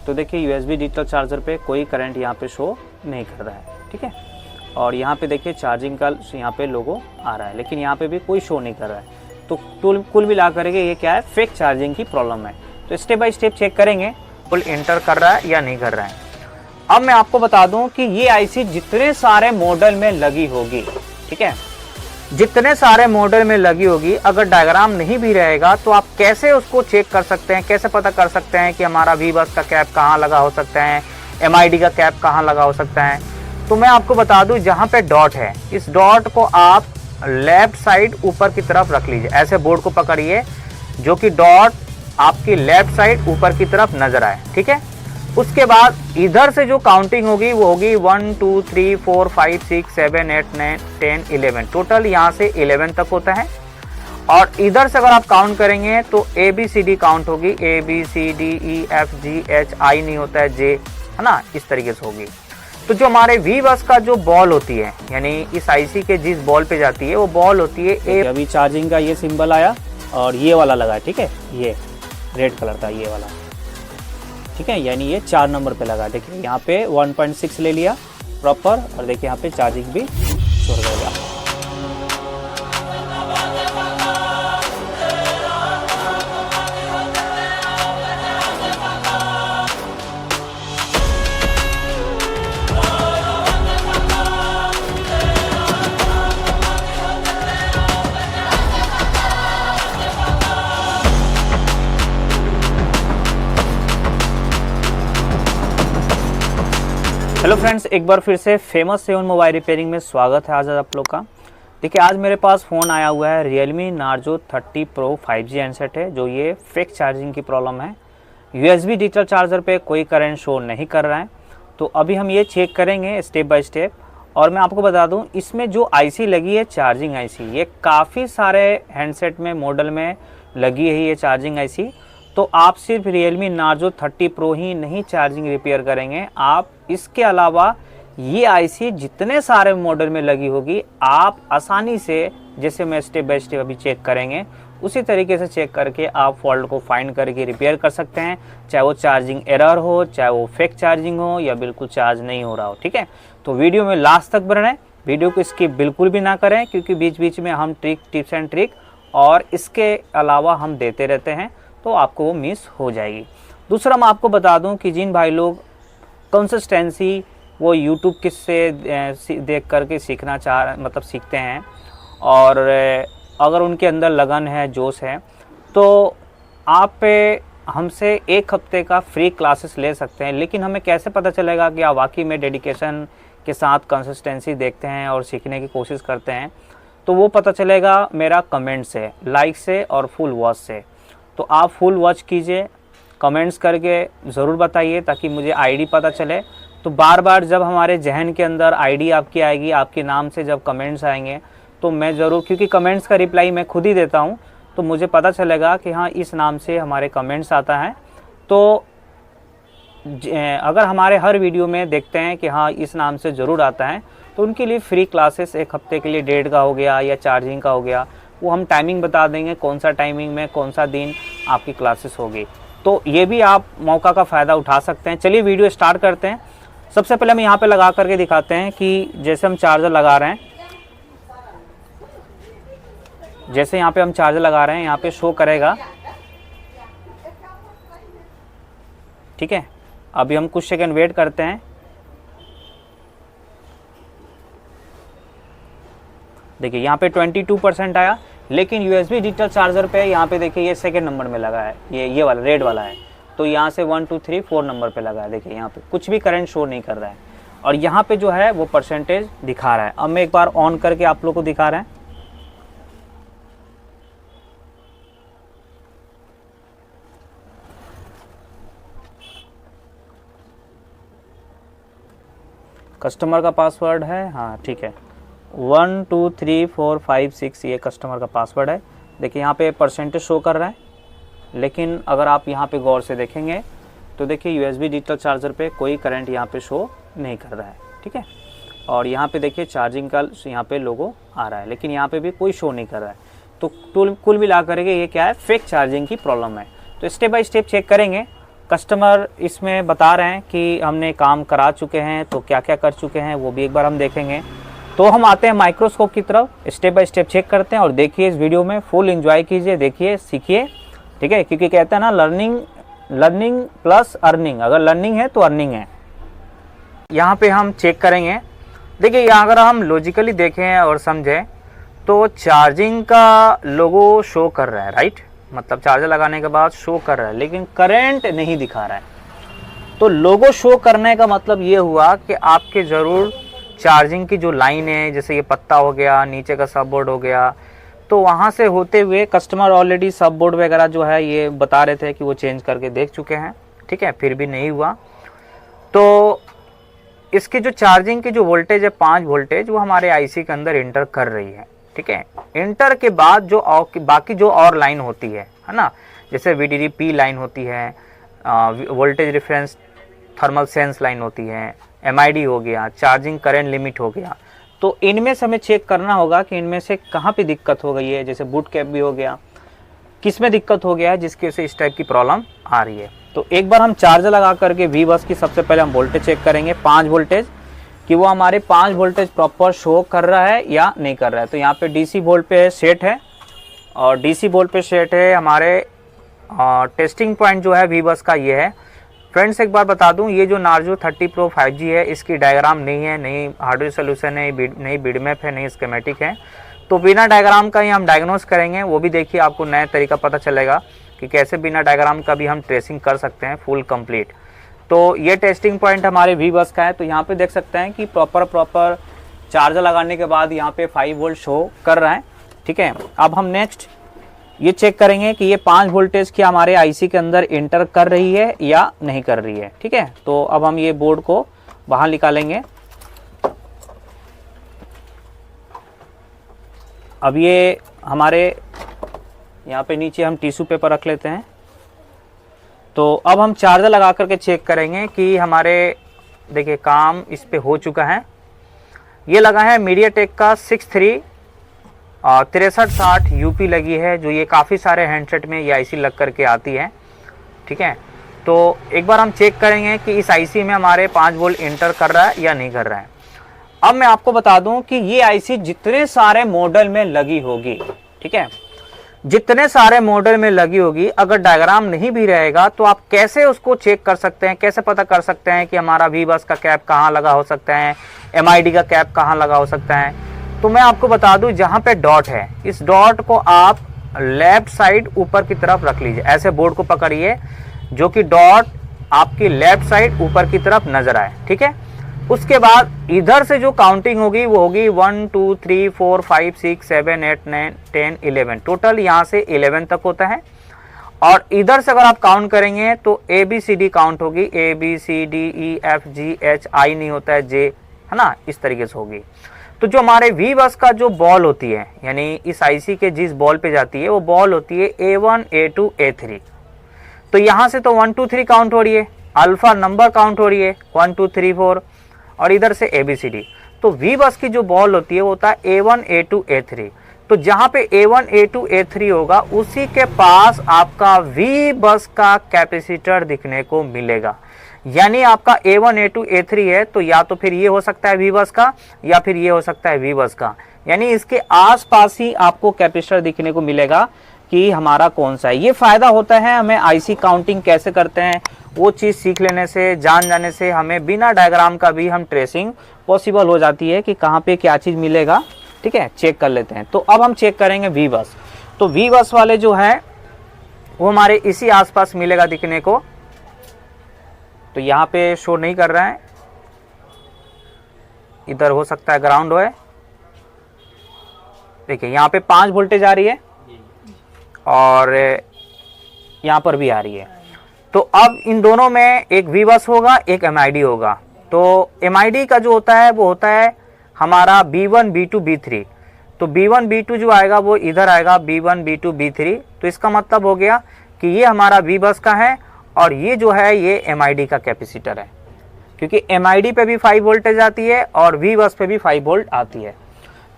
तो देखिए USB digital charger पे कोई करंट यहाँ पे शो नहीं कर रहा है, ठीक है। और यहाँ पे देखिए चार्जिंग का यहाँ पे लोगो आ रहा है, लेकिन यहाँ पे भी कोई शो नहीं कर रहा है। तो कुल मिला करके ये क्या है, फेक चार्जिंग की प्रॉब्लम है। तो स्टेप बाय स्टेप चेक करेंगे फुल इंटर कर रहा है या नहीं कर रहा है। अब मैं आपको बता दूं कि ये आईसी जितने सारे मॉडल में लगी होगी, ठीक है, जितने सारे मॉडल में लगी होगी, अगर डायग्राम नहीं भी रहेगा तो आप कैसे उसको चेक कर सकते हैं, कैसे पता कर सकते हैं कि हमारा वी बस का कैप कहाँ लगा हो सकता है, MID का कैप कहाँ लगा हो सकता है। तो मैं आपको बता दूं, जहाँ पे डॉट है, इस डॉट को आप लेफ्ट साइड ऊपर की तरफ रख लीजिए। ऐसे बोर्ड को पकड़िए जो कि डॉट आपकी लेफ्ट साइड ऊपर की तरफ नजर आए, ठीक है। उसके बाद इधर से जो काउंटिंग होगी वो होगी 1 2 3 4 5 6 7 8 9 10 11, टोटल यहाँ से 11 तक होता है। और इधर से अगर आप काउंट करेंगे तो ABCD काउंट होगी, ABCDEFGHI नहीं होता है, J, है ना, इस तरीके से होगी। तो जो हमारे वी बस का जो बॉल होती है, यानी इस आईसी के जिस बॉल पे जाती है वो बॉल होती है अभी चार्जिंग का ये सिंबल आया और ये वाला लगा है, ठीक है, ये रेड कलर का ये वाला, ठीक है, यानी ये 4 नंबर पे लगा। देखिए यहाँ पे 1.6 ले लिया प्रॉपर, और देखिए यहाँ पे चार्जिंग भी छोड़ देगा। हेलो फ्रेंड्स, एक बार फिर से फेमस सेवन मोबाइल रिपेयरिंग में स्वागत है आज आप लोग का। देखिए आज मेरे पास फ़ोन आया हुआ है Realme Narzo 30 Pro 5G handset है, जो ये फेक चार्जिंग की प्रॉब्लम है। USB डिजिटल चार्जर पे कोई करंट शो नहीं कर रहा है। तो अभी हम ये चेक करेंगे स्टेप बाय स्टेप। और मैं आपको बता दूं, इसमें जो आईसी लगी है चार्जिंग आईसी, ये काफ़ी सारे हैंडसेट में मॉडल में लगी है ये चार्जिंग आईसी। तो आप सिर्फ Realme Narzo 30 Pro ही नहीं चार्जिंग रिपेयर करेंगे, आप इसके अलावा ये आईसी जितने सारे मॉडल में लगी होगी आप आसानी से, जैसे मैं स्टेप बाय स्टेप अभी चेक करेंगे, उसी तरीके से चेक करके आप फॉल्ट को फाइंड करके रिपेयर कर सकते हैं। चाहे वो चार्जिंग एरर हो, चाहे वो फेक चार्जिंग हो, या बिल्कुल चार्ज नहीं हो रहा हो, ठीक है। तो वीडियो में लास्ट तक बने रहें, वीडियो को स्किप बिल्कुल भी ना करें, क्योंकि बीच बीच में हम टिप्स एंड ट्रिक और इसके अलावा हम देते रहते हैं, तो आपको वो मिस हो जाएगी। दूसरा मैं आपको बता दूं कि जिन भाई लोग कंसिस्टेंसी वो यूट्यूब किससे देख करके सीखना सीखते हैं, और अगर उनके अंदर लगन है, जोश है, तो आप हमसे 1 हफ्ते का फ्री क्लासेस ले सकते हैं। लेकिन हमें कैसे पता चलेगा कि आप वाकई में डेडिकेशन के साथ कंसिस्टेंसी देखते हैं और सीखने की कोशिश करते हैं? तो वो पता चलेगा मेरा कमेंट से, लाइक से और फुल वॉच से। तो आप फुल वॉच कीजिए, कमेंट्स करके ज़रूर बताइए ताकि मुझे आईडी पता चले। तो बार बार जब हमारे जहन के अंदर आईडी आपकी आएगी, आपके नाम से जब कमेंट्स आएंगे, तो मैं ज़रूर, क्योंकि कमेंट्स का रिप्लाई मैं खुद ही देता हूं, तो मुझे पता चलेगा कि हाँ इस नाम से हमारे कमेंट्स आता है। तो अगर हमारे हर वीडियो में देखते हैं कि हाँ इस नाम से ज़रूर आता है, तो उनके लिए फ्री क्लासेस 1 हफ्ते के लिए 1.5 का हो गया या चार्जिंग का हो गया, वो हम टाइमिंग बता देंगे, कौन सा टाइमिंग में कौन सा दिन आपकी क्लासेस होगी। तो ये भी आप मौका का फ़ायदा उठा सकते हैं। चलिए वीडियो स्टार्ट करते हैं। सबसे पहले हम यहाँ पे लगा करके दिखाते हैं कि जैसे हम चार्जर लगा रहे हैं, जैसे यहाँ पे हम चार्जर लगा रहे हैं, यहाँ पे शो करेगा, ठीक है। अभी हम कुछ सेकंड वेट करते हैं। देखिए यहाँ पे 22% आया, लेकिन USB डिजिटल चार्जर पे यहाँ पे देखिए ये 2nd नंबर में लगा है, ये वाला रेड वाला है। तो यहाँ से 1 2 3 4 नंबर पे लगा है। देखिए यहाँ पे कुछ भी करंट शो नहीं कर रहा है, और यहाँ पे जो है वो परसेंटेज दिखा रहा है। अब मैं एक बार ऑन करके आप लोग को दिखा रहे हैं। कस्टमर का पासवर्ड है, हाँ ठीक है, 1 2 3 4 5 6 ये कस्टमर का पासवर्ड है। देखिए यहाँ पे परसेंटेज शो कर रहा है, लेकिन अगर आप यहाँ पे गौर से देखेंगे तो देखिए USB डिजिटल चार्जर पे कोई करंट यहाँ पे शो नहीं कर रहा है, ठीक है। और यहाँ पे देखिए चार्जिंग का यहाँ पे लोगो आ रहा है, लेकिन यहाँ पे भी कोई शो नहीं कर रहा है। तो कुल मिला करके ये क्या है, फेक चार्जिंग की प्रॉब्लम है। तो स्टेप बाय स्टेप चेक करेंगे कस्टमर इसमें बता रहे हैं कि हमने काम करा चुके हैं, तो क्या क्या कर चुके हैं वो भी एक बार हम देखेंगे। तो हम आते हैं माइक्रोस्कोप की तरफ, स्टेप बाय स्टेप चेक करते हैं और देखिए इस वीडियो में फुल एंजॉय कीजिए, देखिए सीखिए, ठीक है, क्योंकि कहते हैं ना लर्निंग प्लस अर्निंग, अगर लर्निंग है तो अर्निंग है। यहाँ पे हम चेक करेंगे, देखिए यहाँ अगर हम लॉजिकली देखें और समझें तो चार्जिंग का लोगो शो कर रहा है, राइट, मतलब चार्जर लगाने के बाद शो कर रहा है, लेकिन करंट नहीं दिखा रहा है। तो लोगो शो करने का मतलब ये हुआ कि आपके ज़रूर चार्जिंग की जो लाइन है, जैसे ये पत्ता हो गया, नीचे का सब बोर्ड हो गया, तो वहाँ से होते हुए कस्टमर ऑलरेडी सब बोर्ड वगैरह जो है ये बता रहे थे कि वो चेंज करके देख चुके हैं, ठीक है, फिर भी नहीं हुआ। तो इसकी जो चार्जिंग की जो वोल्टेज है 5 वोल्टेज, वो हमारे आईसी के अंदर इंटर कर रही है, ठीक है। इंटर के बाद जो बाकी जो और लाइन होती है ना, जैसे VDD-P लाइन होती है, voltage reference thermal sense line होती है, MID हो गया, चार्जिंग करंट लिमिट हो गया, तो इनमें से हमें चेक करना होगा कि इनमें से कहाँ पे दिक्कत हो गई है। जैसे बूट कैप भी हो गया, किस में दिक्कत हो गया है जिसकी वजह से इस टाइप की प्रॉब्लम आ रही है। तो एक बार हम चार्जर लगा करके V बस की सबसे पहले हम वोल्टेज चेक करेंगे, 5 वोल्टेज, कि वो हमारे 5 वोल्टेज प्रॉपर शो कर रहा है या नहीं कर रहा है। तो यहाँ पे DC वोल्ट पे सेट है और DC वोल्ट पे सेट है। हमारे टेस्टिंग पॉइंट जो है V बस का ये है। फ्रेंड्स एक बार बता दूं, ये जो नार्जो 30 प्रो 5G है, इसकी डायग्राम नहीं है, नहीं हार्डवेयर सोल्यूशन है, नहीं बिडमैप है, नहीं स्कीमेटिक है। तो बिना डायग्राम का ही हम डायग्नोस करेंगे, वो भी देखिए आपको नया तरीका पता चलेगा कि कैसे बिना डायग्राम का भी हम ट्रेसिंग कर सकते हैं फुल कंप्लीट। तो ये टेस्टिंग पॉइंट हमारे V बस का है। तो यहाँ पे देख सकते हैं कि प्रॉपर चार्जर लगाने के बाद यहाँ पे 5 वोल्ट शो कर रहा है, ठीक है। अब हम नेक्स्ट ये चेक करेंगे कि ये 5 वोल्टेज क्या हमारे आईसी के अंदर इंटर कर रही है या नहीं कर रही है, ठीक है। तो अब हम ये बोर्ड को बाहर निकालेंगे। अब ये हमारे यहाँ पे नीचे हम टिश्यू पेपर रख लेते हैं। तो अब हम चार्जर लगा करके चेक करेंगे कि हमारे, देखिए काम इस पे हो चुका है। ये लगा है मीडियाटेक का 6360 यूपी लगी है, जो ये काफ़ी सारे हैंडसेट में ये आईसी लग करके आती है, ठीक है। तो एक बार हम चेक करेंगे कि इस आईसी में हमारे 5 वोल्ट इंटर कर रहा है या नहीं कर रहा है। अब मैं आपको बता दूं कि ये आईसी जितने सारे मॉडल में लगी होगी, ठीक है, जितने सारे मॉडल में लगी होगी, अगर डायग्राम नहीं भी रहेगा तो आप कैसे उसको चेक कर सकते हैं, कैसे पता कर सकते हैं कि हमारा V बस का कैप कहाँ लगा हो सकता है, MID का कैप कहाँ लगा हो सकता है। तो मैं आपको बता दूं, जहाँ पे डॉट है, इस डॉट को आप लेफ्ट साइड ऊपर की तरफ रख लीजिए। ऐसे बोर्ड को पकड़िए जो कि डॉट आपकी लेफ्ट साइड ऊपर की तरफ नजर आए, ठीक है। उसके बाद इधर से जो काउंटिंग होगी वो होगी 1 2 3 4 5 6 7 8 9 10 11, टोटल यहाँ से 11 तक होता है। और इधर से अगर आप काउंट करेंगे तो ABCD काउंट होगी, ABCDEFGHI नहीं होता है, J, है ना, इस तरीके से होगी। तो जो हमारे V बस का जो बॉल होती है, यानी इस आईसी के जिस बॉल पे जाती है, वो बॉल होती है A1 A2 A3। तो यहाँ से तो 1 2 3 काउंट हो रही है, अल्फा नंबर काउंट हो रही है 1 2 3 4, और इधर से ABCD। तो V बस की जो बॉल होती है वो होता है A1 A2 A3। तो जहाँ पे A1 A2 A3 होगा, उसी के पास आपका V बस का कैपेसिटर दिखने को मिलेगा। यानी आपका A1 A2 A3 है, तो या तो फिर ये हो सकता है V बस का, या फिर ये हो सकता है V बस का, यानी इसके आसपास ही आपको कैपेसिटर दिखने को मिलेगा कि हमारा कौन सा है। ये फायदा होता है हमें आईसी काउंटिंग कैसे करते हैं वो चीज़ सीख लेने से, जान जाने से हमें बिना डायग्राम का भी हम ट्रेसिंग पॉसिबल हो जाती है कि कहाँ पे क्या चीज़ मिलेगा, ठीक है, चेक कर लेते हैं। तो अब हम चेक करेंगे V बस। तो V बस वाले जो है वो हमारे इसी आसपास मिलेगा दिखने को। तो यहाँ पे शो नहीं कर रहा है, इधर हो सकता है ग्राउंड है। देखिए यहाँ पे 5 वोल्टेज आ रही है और यहाँ पर भी आ रही है। तो अब इन दोनों में एक V बस होगा, एक MID होगा। तो MID का जो होता है वो होता है हमारा B1 B2 B3। तो B1 B2 जो आएगा वो इधर आएगा, B1 B2 B3। तो इसका मतलब हो गया कि ये हमारा V बस का है और ये जो है ये MID का कैपेसिटर है, क्योंकि MID पे भी 5 वोल्टेज आती है और V बस पे भी 5 वोल्ट आती है।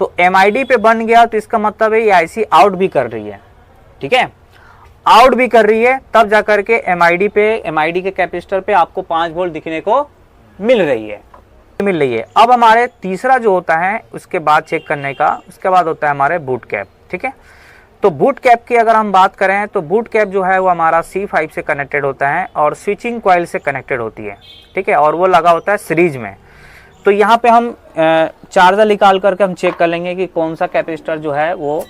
तो MID पे बन गया तो इसका मतलब है ये IC आउट भी कर रही है, ठीक है। आउट भी कर रही है, तब जाकर के एमआईडी के कैपेसिटर पे आपको 5 वोल्ट दिखने को मिल रही है। अब हमारे तीसरा जो होता है उसके बाद चेक करने का, उसके बाद होता है हमारे बूट कैप। ठीक है, तो बूट कैप की अगर हम बात करें तो बूट कैप जो है वो हमारा C5 से कनेक्टेड होता है और स्विचिंग कॉइल से कनेक्टेड होती है। ठीक है, और वो लगा होता है सीरीज में। तो यहाँ पे हम चार्जर निकाल करके हम चेक कर लेंगे कि कौन सा कैपेसिटर जो है वो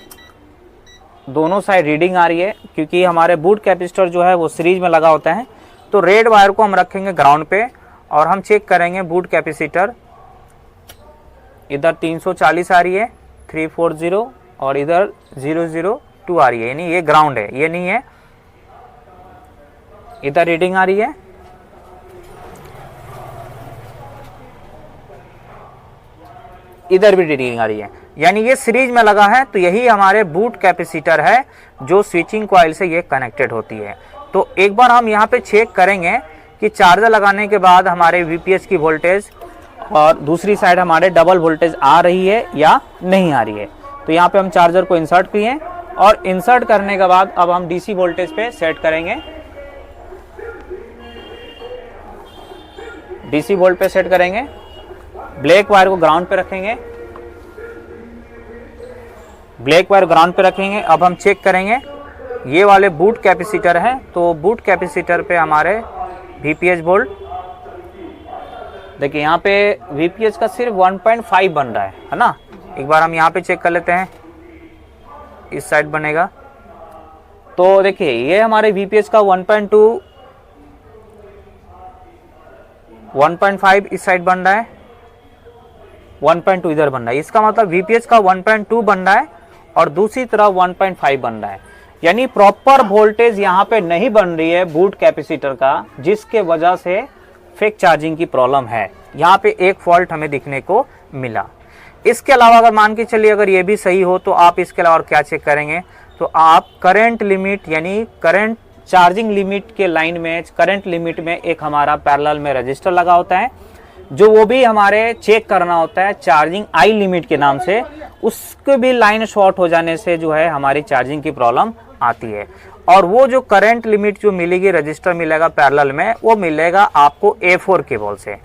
दोनों साइड रीडिंग आ रही है, क्योंकि हमारे बूट कैपेसिटर जो है वो सीरीज में लगा होता है। तो रेड वायर को हम रखेंगे ग्राउंड पे और हम चेक करेंगे बूट कैपेसिटर। इधर 340 आ रही है 340 और इधर 002 आ रही है, यानी ये ग्राउंड है, ये नहीं है। इधर रीडिंग आ रही है, इधर भी रीडिंग आ रही है, यानी ये सीरीज में लगा है। तो यही हमारे बूट कैपेसिटर है जो स्विचिंग कॉइल से ये कनेक्टेड होती है। तो एक बार हम यहाँ पे चेक करेंगे कि चार्जर लगाने के बाद हमारे वीपीएस की वोल्टेज और दूसरी साइड हमारे डबल वोल्टेज आ रही है या नहीं आ रही है। तो यहाँ पे हम चार्जर को इंसर्ट किए और इंसर्ट करने के बाद अब हम डीसी वोल्टेज पे सेट करेंगे, डीसी वोल्ट पे सेट करेंगे। ब्लैक वायर को ग्राउंड पे रखेंगे, ब्लैक वायर ग्राउंड पे रखेंगे। अब हम चेक करेंगे, ये वाले बूट कैपेसिटर हैं, तो बूट कैपेसिटर पे हमारे वीपीएस वोल्ट देखिए, यहाँ पे वीपीएस का सिर्फ 1.5 बन रहा है ना। एक बार हम यहाँ पे चेक कर लेते हैं, इस साइड बनेगा। तो देखिए ये हमारे वीपीएस का 1.2 1.5 इस साइड बन रहा है, 1.2 इधर बन रहा है। इसका मतलब वीपीएस का 1.2 बन रहा है और दूसरी तरफ 1.5 बन रहा है, यानी प्रॉपर वोल्टेज यहाँ पे नहीं बन रही है बूट कैपेसिटर का, जिसके वजह से फेक चार्जिंग की प्रॉब्लम है। यहाँ पे एक फॉल्ट हमें दिखने को मिला। इसके अलावा अगर मान के चलिए अगर ये भी सही हो तो आप इसके अलावा क्या चेक करेंगे, तो आप करंट लिमिट यानी करंट चार्जिंग लिमिट के लाइन में, करंट लिमिट में एक हमारा पैरेलल में रजिस्टर लगा होता है, जो वो भी हमारे चेक करना होता है चार्जिंग आई लिमिट के नाम से। उसके भी लाइन शॉर्ट हो जाने से जो है हमारी चार्जिंग की प्रॉब्लम आती है। और वो जो करंट लिमिट जो मिलेगी, रजिस्टर मिलेगा पैरेलल में, वो मिलेगा आपको A4 केबल से।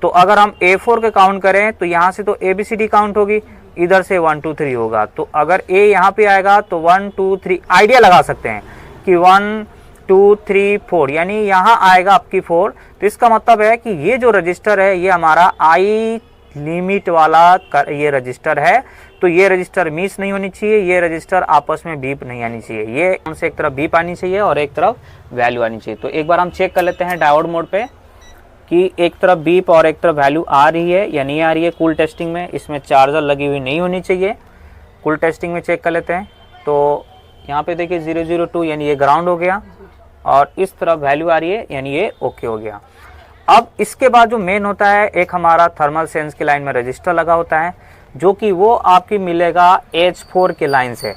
तो अगर हम A4 के काउंट करें तो यहाँ से तो ABCD काउंट होगी, इधर से 1 2 3 होगा। तो अगर A यहाँ पे आएगा तो 1 2 3 आइडिया लगा सकते हैं कि 1 2 3 4, यानी यहाँ आएगा आपकी 4। तो इसका मतलब है कि ये जो रजिस्टर है ये हमारा आई लिमिट वाला ये रजिस्टर है। तो ये रजिस्टर मिस नहीं होनी चाहिए, ये रजिस्टर आपस में बीप नहीं आनी चाहिए, ये से एक तरफ बीप आनी चाहिए और एक तरफ वैल्यू आनी चाहिए। तो एक बार हम चेक कर लेते हैं डायोड मोड पे कि एक तरफ बीप और एक तरफ वैल्यू आ रही है या नहीं आ रही है। कूल टेस्टिंग में इसमें चार्जर लगी हुई नहीं होनी चाहिए। कूल टेस्टिंग में चेक कर लेते हैं, तो यहाँ पे देखिए 002 यानी ये ग्राउंड हो गया और इस तरफ वैल्यू आ रही है यानी ये ओके हो गया। अब इसके बाद जो मेन होता है, एक हमारा थर्मल सेंस की लाइन में रजिस्टर लगा होता है, जो कि वो आपकी मिलेगा H4 के लाइन से।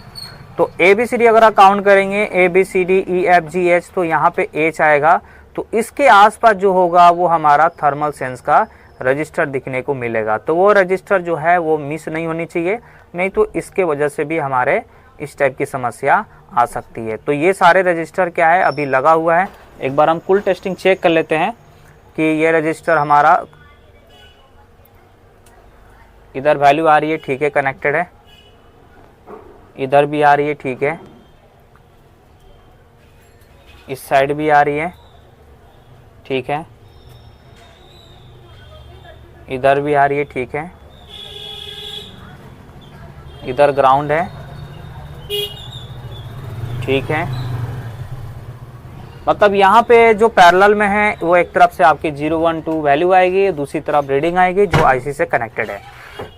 तो ABCD अगर आप काउंट करेंगे ABCD EFGH, तो यहाँ पे H आएगा। तो इसके आसपास जो होगा वो हमारा थर्मल सेंस का रजिस्टर दिखने को मिलेगा। तो वो रजिस्टर जो है वो मिस नहीं होनी चाहिए, नहीं तो इसके वजह से भी हमारे इस टाइप की समस्या आ सकती है। तो ये सारे रजिस्टर क्या है अभी लगा हुआ है। एक बार हम कुल टेस्टिंग चेक कर लेते हैं कि ये रजिस्टर हमारा इधर वैल्यू आ रही है, ठीक है, कनेक्टेड है, इधर भी आ रही है, ठीक है, इस साइड भी आ रही है, ठीक है, इधर भी आ रही है, ठीक है, इधर ग्राउंड है, ठीक है। मतलब यहाँ पे जो पैरेलल में है वो एक तरफ से आपकी 012 वैल्यू आएगी, दूसरी तरफ रीडिंग आएगी जो आईसी से कनेक्टेड है।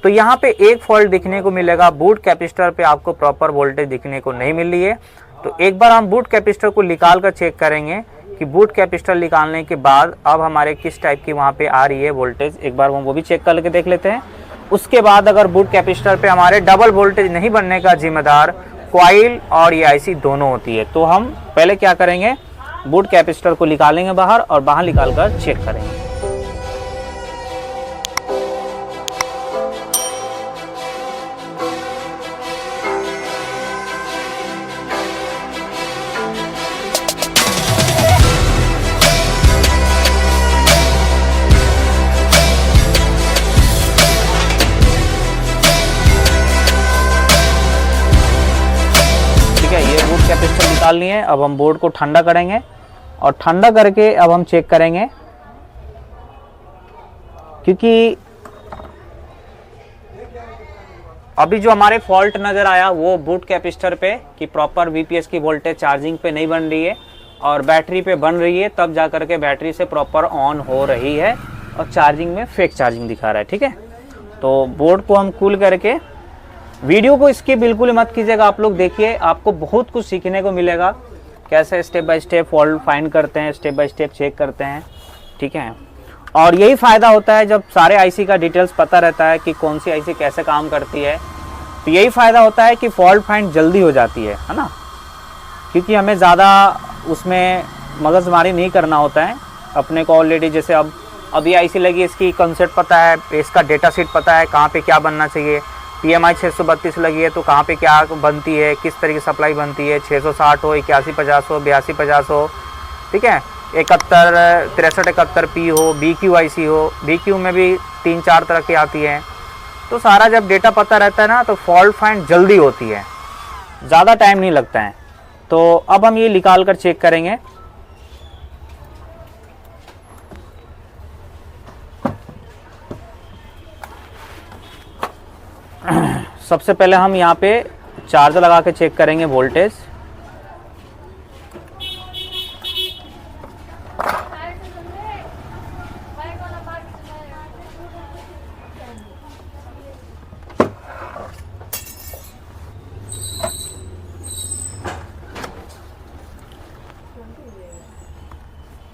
तो यहाँ पे एक फॉल्ट दिखने को मिलेगा, बूट कैपेसिटर पे आपको प्रॉपर वोल्टेज दिखने को नहीं मिल रही है। तो एक बार हम बूट कैपेसिटर को निकाल कर चेक करेंगे कि बूट कैपेसिटर निकालने के बाद अब हमारे किस टाइप की वहाँ पे आ रही है वोल्टेज। एक बार हम वो भी चेक करके देख लेते हैं। उसके बाद अगर बूट कैपेसिटर पे हमारे डबल वोल्टेज नहीं बनने का जिम्मेदार कॉइल और ये आईसी दोनों होती है, तो हम पहले क्या करेंगे, बूट कैपेसिटर को निकालेंगे बाहर और बाहर निकाल कर चेक करेंगे। निकाल लिए। अब हम बोर्ड को ठंडा करेंगे और ठंडा करके अब हम चेक करेंगे, क्योंकि अभी जो हमारे फॉल्ट नज़र आया वो बूट कैपेसिटर पे कि प्रॉपर वीपीएस की वोल्टेज चार्जिंग पे नहीं बन रही है और बैटरी पे बन रही है, तब जा करके बैटरी से प्रॉपर ऑन हो रही है और चार्जिंग में फेक चार्जिंग दिखा रहा है। ठीक है, तो बोर्ड को हम कूल करके, वीडियो को इसकी बिल्कुल मत कीजिएगा, आप लोग देखिए, आपको बहुत कुछ सीखने को मिलेगा, कैसे step by step fault find करते हैं, स्टेप बाय स्टेप चेक करते हैं। ठीक है, और यही फ़ायदा होता है जब सारे आईसी का डिटेल्स पता रहता है कि कौन सी आईसी कैसे काम करती है, तो यही फ़ायदा होता है कि फॉल्ट फाइंड जल्दी हो जाती है ना, क्योंकि हमें ज़्यादा उसमें मगजमारी नहीं करना होता है। अपने को ऑलरेडी जैसे अब ये आईसी लगी, इसकी कंसेप्ट पता है, इसका डेटा शीट पता है, कहाँ पे क्या बनना चाहिए। PMI 632 लगी है तो कहाँ पे क्या बनती है, किस तरीके की सप्लाई बनती है, 660 हो, 8150 हो, 8250 हो, ठीक है, 71 63 71 P हो, BQ IC हो, BQ में भी 3-4 तरह की आती है। तो सारा जब डेटा पता रहता है ना तो फॉल्ट फाइंड जल्दी होती है, ज़्यादा टाइम नहीं लगता है। तो अब हम ये निकाल कर चेक करेंगे। सबसे पहले हम यहाँ पे चार्जर लगा के चेक करेंगे वोल्टेज।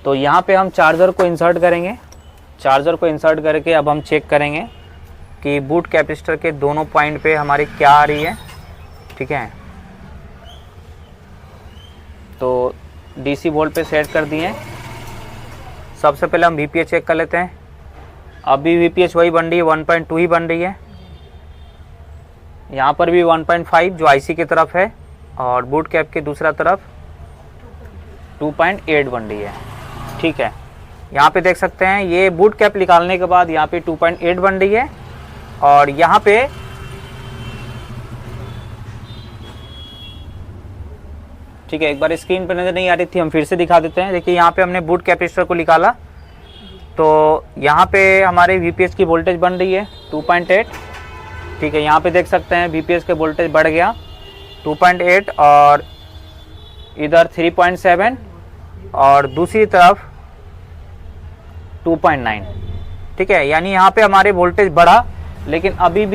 तो यहाँ पे हम चार्जर को इंसर्ट करेंगे। चार्जर को इंसर्ट करके अब हम चेक करेंगे कि बूट कैपेसिटर के दोनों पॉइंट पे हमारी क्या आ रही है। ठीक है, तो डीसी वोल्ट पे सेट कर दिए। सबसे पहले हम वीपीएच चेक कर लेते हैं। अभी वीपीएच वही बन रही है, 1.2 ही बन रही है। यहाँ पर भी 1.5 जो आईसी की तरफ है और बूट कैप के दूसरा तरफ 2.8 बन रही है। ठीक है, यहाँ पे देख सकते हैं ये बूट कैप निकालने के बाद यहाँ पे 2.8 बन रही है और यहाँ पे ठीक है, एक बार स्क्रीन पर नज़र नहीं आ रही थी, हम फिर से दिखा देते हैं। देखिए यहाँ पे हमने बूट कैपेसिटर को निकाला तो यहाँ पे हमारे वीपीएस की वोल्टेज बन रही है 2.8। ठीक है, यहाँ पे देख सकते हैं वीपीएस के वोल्टेज बढ़ गया 2.8 और इधर 3.7 और दूसरी तरफ 2.9। ठीक है, यानी यहाँ पे हमारे वोल्टेज बढ़ा, लेकिन अभी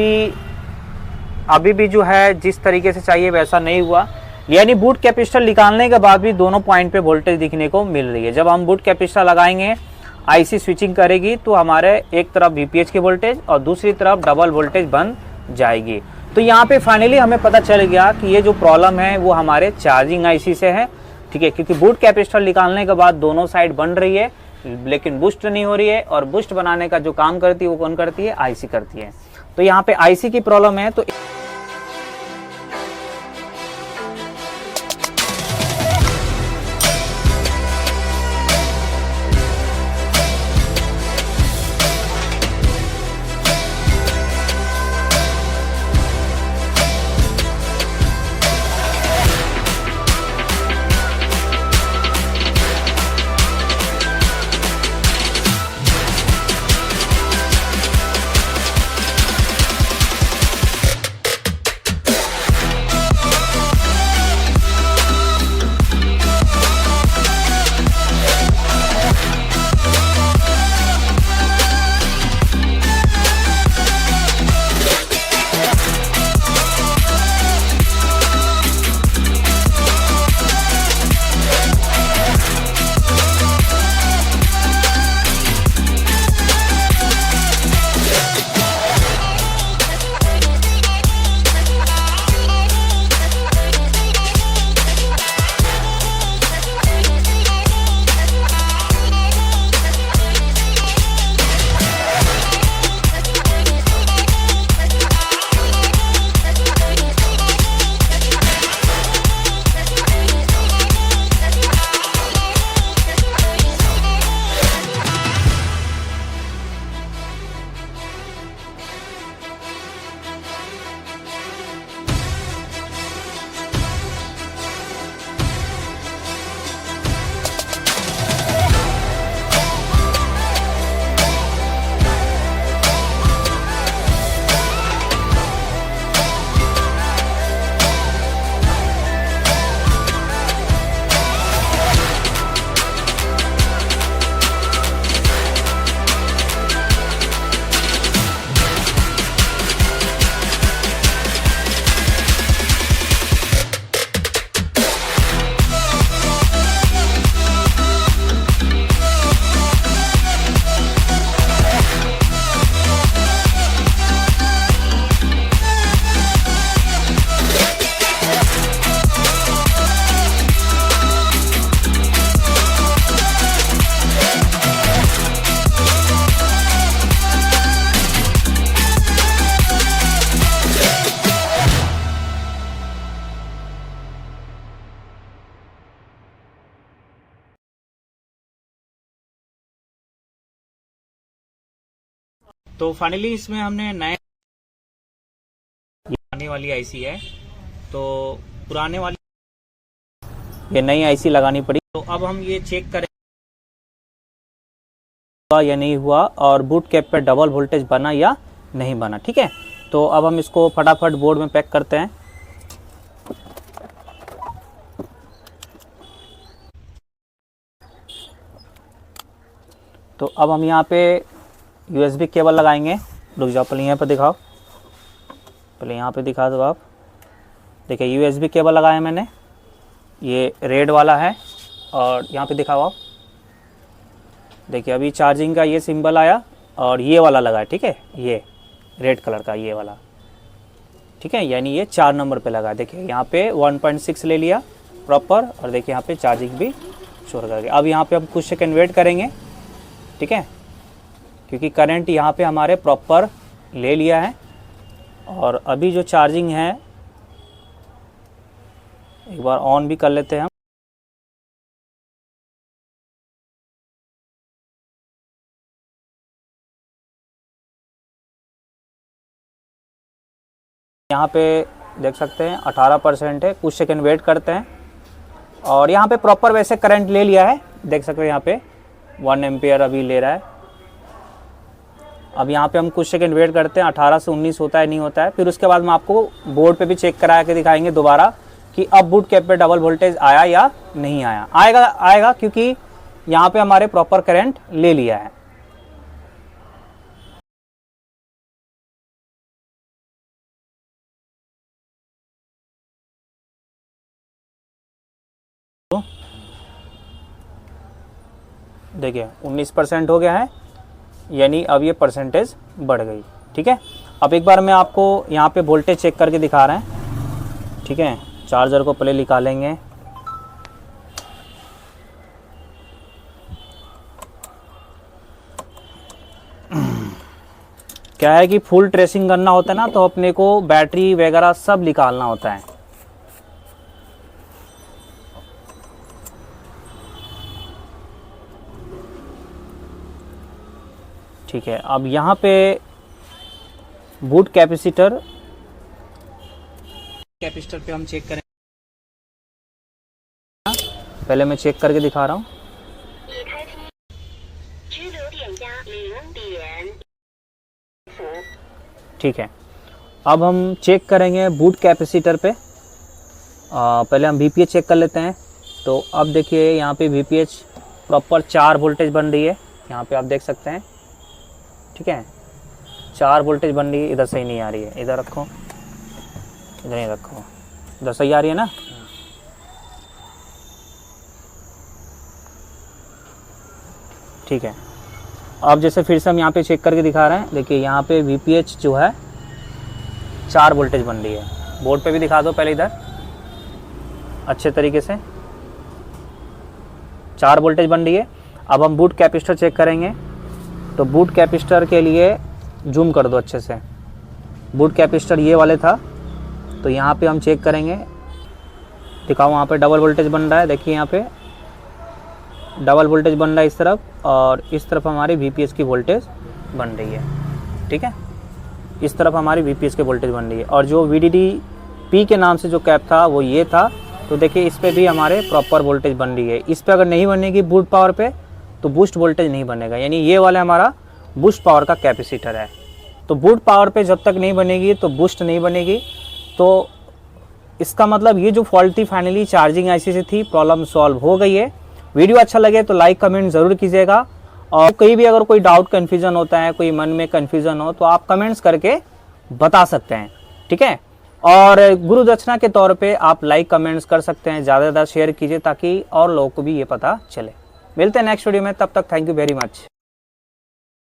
भी जो है जिस तरीके से चाहिए वैसा नहीं हुआ। यानी बूट कैपेसिटर निकालने के बाद भी दोनों पॉइंट पे वोल्टेज दिखने को मिल रही है। जब हम बूट कैपेसिटर लगाएंगे, आईसी स्विचिंग करेगी तो हमारे एक तरफ वीपीएच की वोल्टेज और दूसरी तरफ डबल वोल्टेज बन जाएगी। तो यहाँ पे फाइनली हमें पता चल गया कि ये जो प्रॉब्लम है वो हमारे चार्जिंग आईसी से है। ठीक है, क्योंकि बूट कैपेसिटर निकालने के बाद दोनों साइड बन रही है लेकिन बूस्ट नहीं हो रही है, और बूस्ट बनाने का जो काम करती है वो कौन करती है, आईसी करती है। तो यहाँ पे आईसी की प्रॉब्लम है। तो तो फाइनली इसमें हमने नए आने वाली आईसी है, तो पुराने वाली ये नई आईसी लगानी पड़ी। तो अब हम ये चेक करें हुआ या नहीं हुआ और बूट कैप पे डबल वोल्टेज बना या नहीं बना। ठीक है, तो अब हम इसको फटाफट बोर्ड में पैक करते हैं। तो अब हम यहाँ पे यूएसबी केबल लगाएंगे। रुक जाओ, पहले यहाँ पर दिखाओ, पहले यहाँ पे दिखा दो आप। देखिए यूएसबी केबल लगाया मैंने, ये रेड वाला है, और यहाँ पे दिखाओ आप। देखिए अभी चार्जिंग का ये सिंबल आया और ये वाला लगा है। ठीक है, ये रेड कलर का ये वाला, ठीक है, यानी ये 4 नंबर पे लगा है। देखिए यहाँ पे 1.6 ले लिया प्रॉपर, और देखिए यहाँ पे चार्जिंग भी शो कर गया। अब यहाँ पे हम कुछ सेकंड वेट करेंगे, ठीक है, क्योंकि करंट यहाँ पे हमारे प्रॉपर ले लिया है। और अभी जो चार्जिंग है एक बार ऑन भी कर लेते हैं हम। यहाँ पे देख सकते हैं 18% है, कुछ सेकंड वेट करते हैं। और यहाँ पे प्रॉपर वैसे करंट ले लिया है, देख सकते हैं यहाँ पे 1 एम्पियर अभी ले रहा है। अब यहाँ पे हम कुछ सेकंड वेट करते हैं, 18 से 19 होता है नहीं होता है। फिर उसके बाद हम आपको बोर्ड पे भी चेक करा के दिखाएंगे दोबारा कि अब बूट कैप पे डबल वोल्टेज आया या नहीं आया। आएगा क्योंकि यहाँ पे हमारे प्रॉपर करंट ले लिया है। देखिए 19% हो गया है, यानी अब ये परसेंटेज बढ़ गई। ठीक है, अब एक बार मैं आपको यहाँ पे वोल्टेज चेक करके दिखा रहे हैं। ठीक है, चार्जर को पहले निकालेंगे। क्या है कि फुल ट्रेसिंग करना होता है ना, तो अपने को बैटरी वगैरह सब निकालना होता है। ठीक है, अब यहाँ पे बूट कैपेसिटर पे हम चेक करें। पहले मैं चेक करके दिखा रहा हूँ। ठीक है, अब हम चेक करेंगे बूट कैपेसिटर पे। पहले हम VPH चेक कर लेते हैं। तो अब देखिए यहाँ पे VPH प्रॉपर 4 वोल्टेज बन रही है, यहाँ पे आप देख सकते हैं। ठीक है, 4 वोल्टेज बन रही है। इधर सही नहीं आ रही है, इधर रखो, इधर नहीं रखो, इधर सही आ रही है ना। ठीक है, अब जैसे फिर से हम यहाँ पे चेक करके दिखा रहे हैं। देखिए यहाँ पे VPH जो है 4 वोल्टेज बन रही है। बोर्ड पे भी दिखा दो पहले इधर अच्छे तरीके से, 4 वोल्टेज बन रही है। अब हम बूट कैपेसिटर चेक करेंगे। तो बूट कैपेसिटर के लिए जूम कर दो अच्छे से। बूट कैपेसिटर ये वाले था, तो यहाँ पे हम चेक करेंगे। दिखाओ, वहाँ पे डबल वोल्टेज बन रहा है। देखिए यहाँ पे डबल वोल्टेज बन रहा है इस तरफ, और इस तरफ हमारी VPH की वोल्टेज बन रही है। ठीक है, इस तरफ हमारी VPH की वोल्टेज बन रही है। और जो VDD-P के नाम से जो कैप था वो ये था। तो देखिए इस पर भी हमारे प्रॉपर वोल्टेज बन रही है। इस पर अगर नहीं बनेगी बूट पावर पे तो बूस्ट वोल्टेज नहीं बनेगा, यानी ये वाला हमारा बूस्ट पावर का कैपेसिटर है। तो बूट पावर पे जब तक नहीं बनेगी तो बूस्ट नहीं बनेगी। तो इसका मतलब ये जो फॉल्टी फाइनली चार्जिंग आईसी से थी, प्रॉब्लम सॉल्व हो गई है। वीडियो अच्छा लगे तो लाइक कमेंट ज़रूर कीजिएगा, और कहीं भी अगर कोई डाउट कन्फ्यूज़न होता है, कोई मन में कन्फ्यूज़न हो, तो आप कमेंट्स करके बता सकते हैं। ठीक है, और गुरु दक्षिणा के तौर पे आप लाइक कमेंट्स कर सकते हैं, ज़्यादा से ज़्यादा शेयर कीजिए ताकि और लोगों को भी ये पता चले। मिलते हैं नेक्स्ट वीडियो में, तब तक थैंक यू वेरी मच।